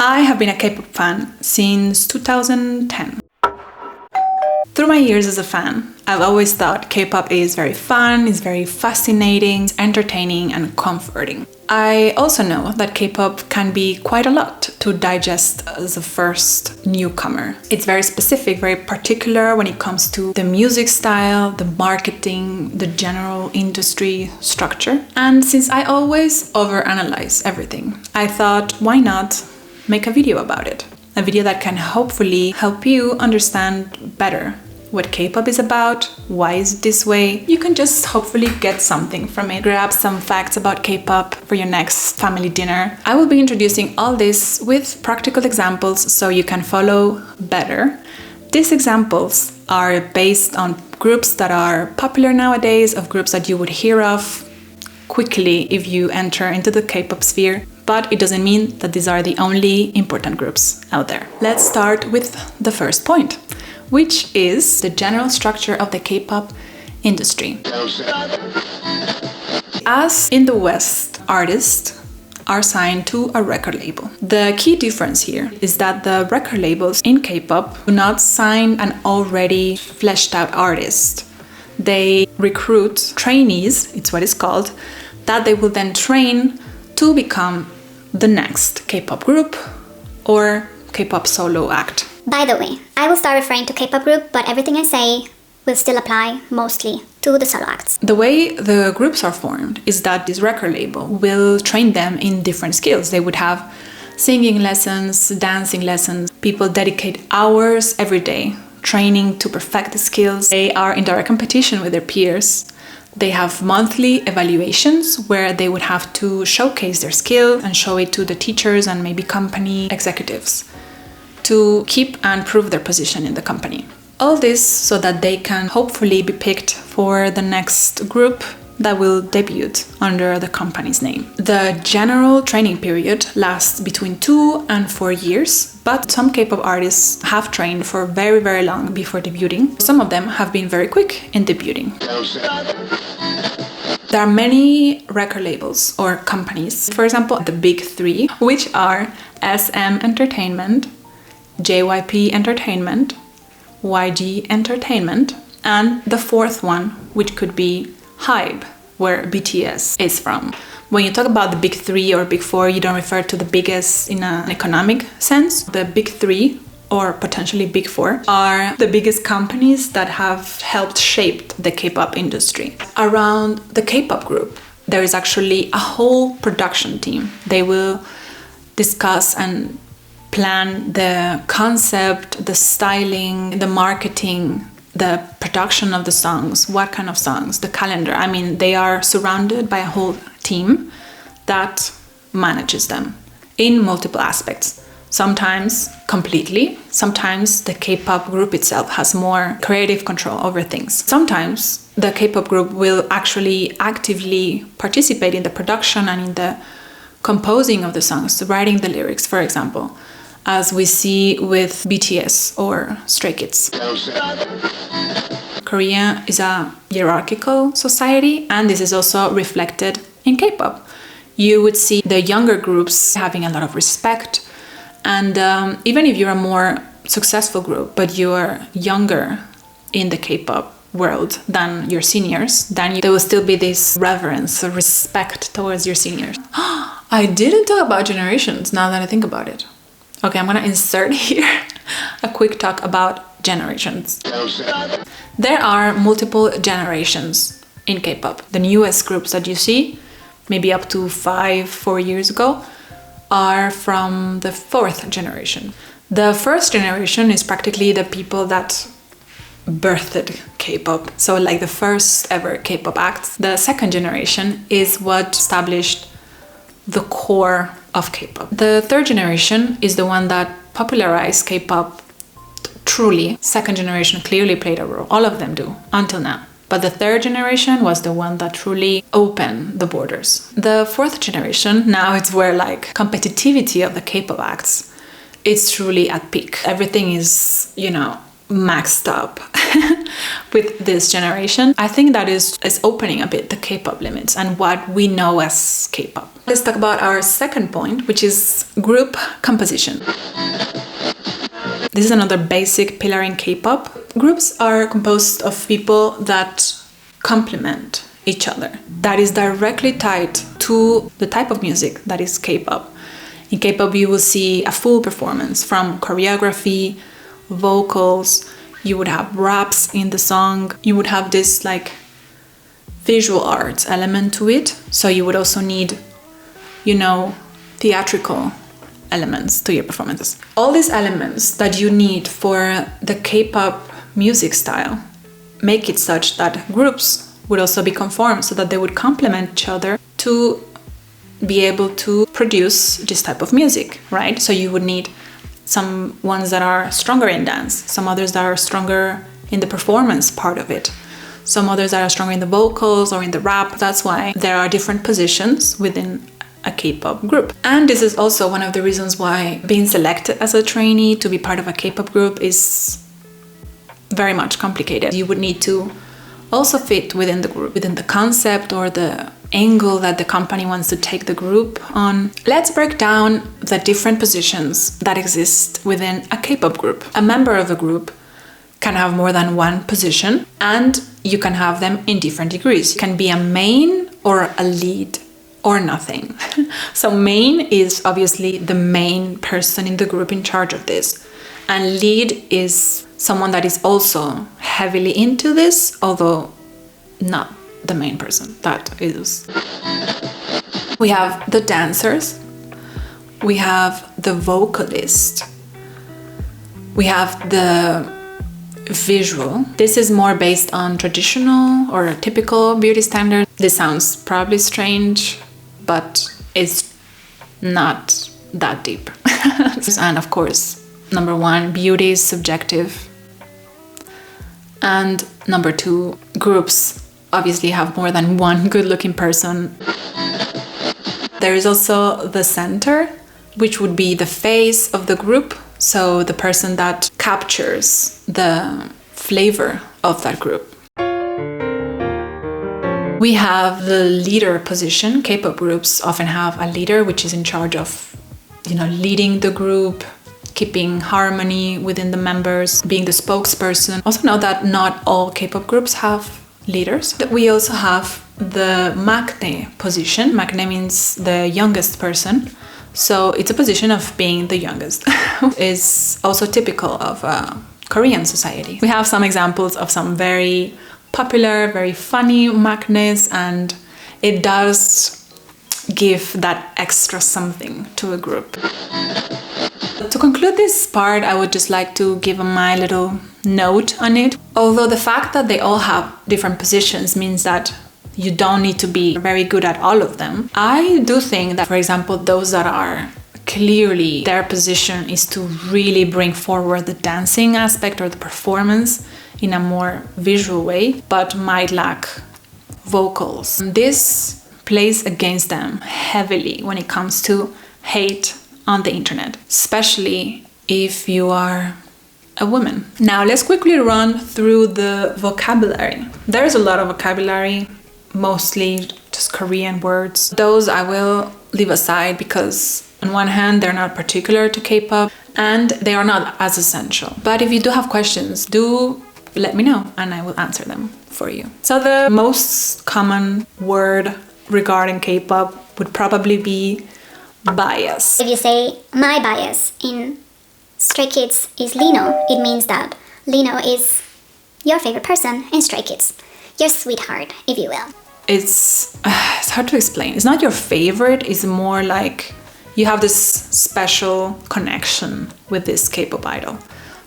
I have been a K-pop fan since 2010. Through my years as a fan, I've always thought K-pop is very fun, it's very fascinating, it's entertaining and comforting. I also know that K-pop can be quite a lot to digest as a first newcomer. It's very specific, very particular when it comes to the music style, the marketing, the general industry structure. And since I always overanalyze everything, I thought, why not make a video about it? A video that can hopefully help you understand better what K-pop is about, why is it this way. You can just hopefully get something from it. Grab some facts about K-pop for your next family dinner. I will be introducing all this with practical examples so you can follow better. These examples are based on groups that are popular nowadays, of groups that you would hear of quickly if you enter into the K-pop sphere. But it doesn't mean that these are the only important groups out there. Let's start with the first point, which is the general structure of the K-pop industry. As in the West, artists are signed to a record label. The key difference here is that the record labels in K-pop do not sign an already fleshed out artist. They recruit trainees, it's what it's called, that they will then train to become the next K-pop group or K-pop solo act. By the way, I will start referring to K-pop group, but everything I say will still apply mostly to the solo acts. The way the groups are formed is that this record label will train them in different skills. They would have singing lessons, dancing lessons. People dedicate hours every day training to perfect the skills. They are in direct competition with their peers. They have monthly evaluations where they would have to showcase their skill and show it to the teachers and maybe company executives to keep and prove their position in the company. All this so that they can hopefully be picked for the next group that will debut under the company's name. The general training period lasts between 2 and 4 years, but some K-pop artists have trained for very, very long before debuting. Some of them have been very quick in debuting. There are many record labels or companies, for example, the big three, which are SM Entertainment, JYP Entertainment, YG Entertainment, and the fourth one, which could be HYBE, where BTS is from. When you talk about the big three or big four, you don't refer to the biggest in an economic sense. The big three, or potentially big four, are the biggest companies that have helped shape the K-pop industry. Around the K-pop group, there is actually a whole production team. They will discuss and plan the concept, the styling, the marketing, the production of the songs, what kind of songs, the calendar. I mean, they are surrounded by a whole team that manages them in multiple aspects. Sometimes completely, sometimes the K-pop group itself has more creative control over things. Sometimes the K-pop group will actually actively participate in the production and in the composing of the songs, writing the lyrics, for example, as we see with BTS or Stray Kids. Korea is a hierarchical society, and this is also reflected in K-pop. You would see the younger groups having a lot of respect, and even if you're a more successful group, but you're younger in the K-pop world than your seniors, then there will still be this reverence or respect towards your seniors. I didn't talk about generations now that I think about it. Okay, I'm gonna insert here a quick talk about generations. There are multiple generations in K-pop. The newest groups that you see, maybe up to 4 years ago, are from the fourth generation. The first generation is practically the people that birthed K-pop, so like the first ever K-pop acts. The second generation is what established the core of K-pop. The third generation is the one that popularized K-pop truly. Second generation clearly played a role. All of them do, until now. But the third generation was the one that truly opened the borders. The fourth generation, now it's where like competitivity of the K-pop acts, it's truly at peak. Everything is, maxed up with this generation. I think that is opening a bit the K-pop limits and what we know as K-pop. Let's talk about our second point, which is group composition. This is another basic pillar in K-pop. Groups are composed of people that complement each other. That is directly tied to the type of music that is K-pop. In K-pop, you will see a full performance from choreography, vocals, you would have raps in the song, you would have this like visual arts element to it. So you would also need, theatrical elements to your performances. All these elements that you need for the K-pop music style make it such that groups would also be conformed so that they would complement each other to be able to produce this type of music, right? So you would need some ones that are stronger in dance, some others that are stronger in the performance part of it, some others that are stronger in the vocals or in the rap. That's why there are different positions within a K-pop group. And this is also one of the reasons why being selected as a trainee to be part of a K-pop group is very much complicated. You would need to also fit within the group, within the concept or the angle that the company wants to take the group on. Let's break down the different positions that exist within a K-pop group. A member of a group can have more than one position, and you can have them in different degrees. You can be a main or a lead or nothing. So main is obviously the main person in the group in charge of this, and lead is someone that is also heavily into this, although not the main person. That is. We have the dancers, we have the vocalist, we have the visual. This is more based on traditional or typical beauty standards. This sounds probably strange, but it's not that deep. And of course, number one, beauty is subjective. And number two, groups obviously have more than one good-looking person. There is also the center, which would be the face of the group, so the person that captures the flavor of that group. We have the leader position. K-pop groups often have a leader which is in charge of, leading the group, keeping harmony within the members, being the spokesperson. Also know that not all K-pop groups have leaders. We also have the maknae position. Maknae means the youngest person. So it's a position of being the youngest. Is also typical of Korean society. We have some examples of some very popular, very funny maknaes, and it does give that extra something to a group. To conclude this part, I would just like to give my little note on it. Although the fact that they all have different positions means that you don't need to be very good at all of them, I do think that, for example, those that are clearly their position is to really bring forward the dancing aspect or the performance in a more visual way, but might lack vocals. This plays against them heavily when it comes to hate on the internet, especially if you are a woman. Now let's quickly run through the vocabulary. There's a lot of vocabulary, mostly just Korean words. Those I will leave aside because on one hand they're not particular to K-pop and they are not as essential. But if you do have questions, do let me know and I will answer them for you. So the most common word regarding K-pop would probably be bias. If you say my bias in Stray Kids is Lino, it means that Lino is your favorite person in Stray Kids. Your sweetheart, if you will. It's hard to explain. It's not your favorite, it's more like you have this special connection with this K-pop idol.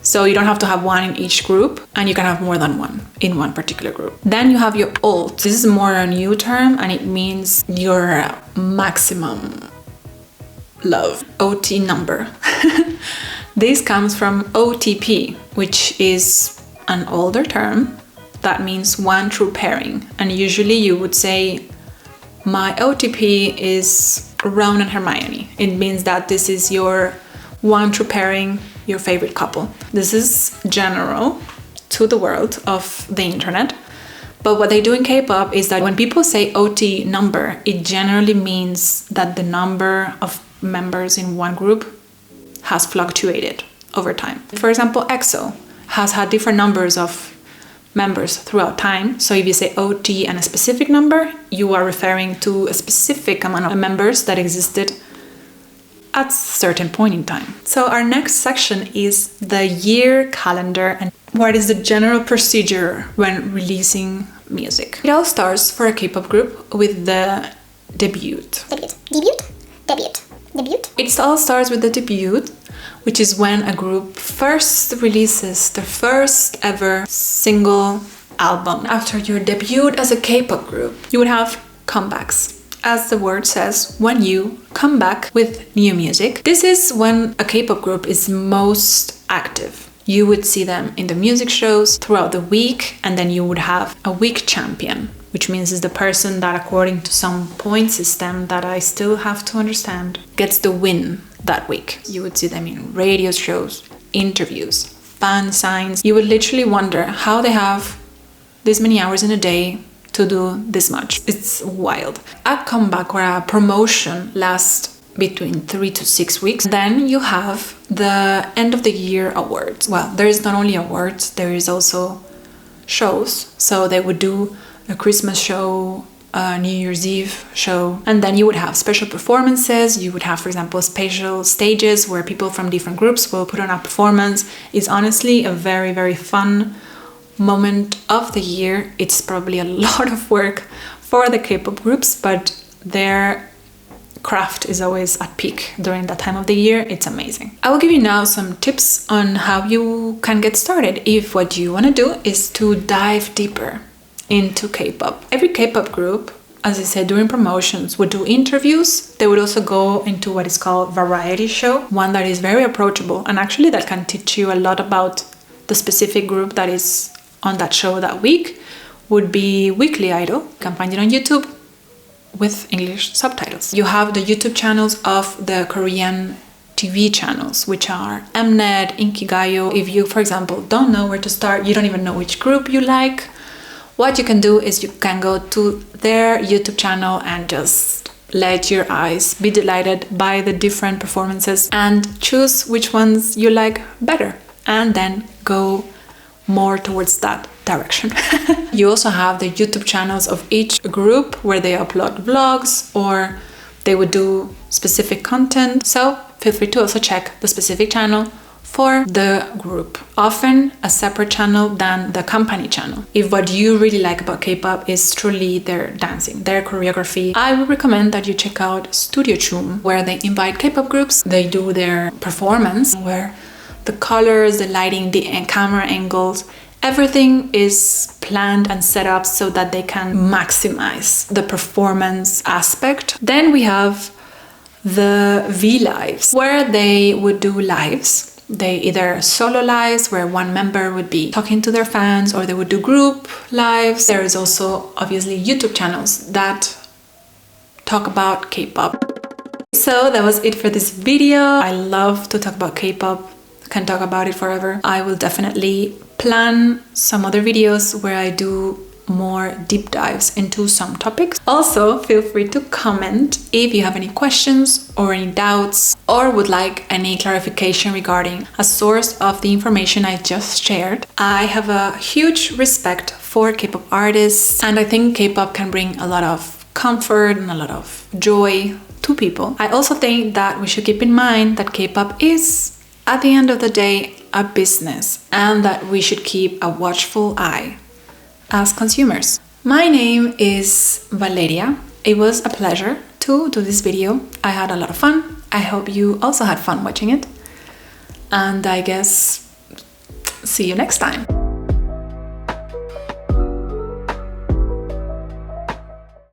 So you don't have to have one in each group, and you can have more than one in one particular group. Then you have your ult. This is more a new term, and it means your maximum love. OT number. This comes from OTP, which is an older term that means one true pairing. And usually you would say, my OTP is Ron and Hermione. It means that this is your one true pairing your favorite couple. This is general to the world of the internet. But what they do in K-pop is that when people say OT number, it generally means that the number of members in one group has fluctuated over time. For example, EXO has had different numbers of members throughout time. So if you say OT and a specific number, you are referring to a specific amount of members that existed at a certain point in time. So our next section is the year calendar and what is the general procedure when releasing music. It all starts for a K-pop group with the debut. Debut. It all starts with the debut, which is when a group first releases the first ever single album. After your debut as a K-pop group, you would have comebacks. As the word says, when you come back with new music. This is when a K-pop group is most active. You would see them in the music shows throughout the week, and then you would have a week champion, which means is the person that, according to some point system that I still have to understand, gets the win that week. You would see them in radio shows, interviews, fan signs. You would literally wonder how they have this many hours in a day to do this much. It's wild. A comeback or a promotion lasts between 3 to 6 weeks. Then you have the end of the year awards. Well, there is not only awards, there is also shows. So they would do a Christmas show, a New Year's Eve show, and then you would have special performances. You would have, for example, special stages where people from different groups will put on a performance. It's honestly a very, very fun moment of the year. It's probably a lot of work for the K-pop groups, but their craft is always at peak during that time of the year. It's amazing. I will give you now some tips on how you can get started if what you want to do is to dive deeper into K-pop. Every K-pop group, as I said, during promotions would do interviews. They would also go into what is called variety show, one that is very approachable and actually that can teach you a lot about the specific group that is on that show that week. Would be Weekly Idol. You can find it on YouTube with English subtitles. You have the YouTube channels of the Korean TV channels, which are Mnet, Inkigayo. If you, for example, don't know where to start, you don't even know which group you like, what you can do is you can go to their YouTube channel and just let your eyes be delighted by the different performances and choose which ones you like better, and then go more towards that direction. You also have the YouTube channels of each group where they upload vlogs or they would do specific content. So feel free to also check the specific channel for the group. Often a separate channel than the company channel. If what you really like about K-pop is truly their dancing, their choreography, I would recommend that you check out Studio Chum, where they invite K-pop groups. They do their performance where the colors, the lighting, the camera angles, everything is planned and set up so that they can maximize the performance aspect. Then we have the V-Lives, where they would do lives. They either solo lives, where one member would be talking to their fans, or they would do group lives. There is also obviously YouTube channels that talk about K-pop. So that was it for this video. I love to talk about K-pop. Can talk about it forever. I will definitely plan some other videos where I do more deep dives into some topics. Also, feel free to comment if you have any questions or any doubts or would like any clarification regarding a source of the information I just shared. I have a huge respect for K-pop artists, and I think K-pop can bring a lot of comfort and a lot of joy to people. I also think that we should keep in mind that K-pop is, at the end of the day, a business, and that we should keep a watchful eye as consumers. My name is Valeria. It was a pleasure to do this video. I had a lot of fun. I hope you also had fun watching it. And I guess see you next time.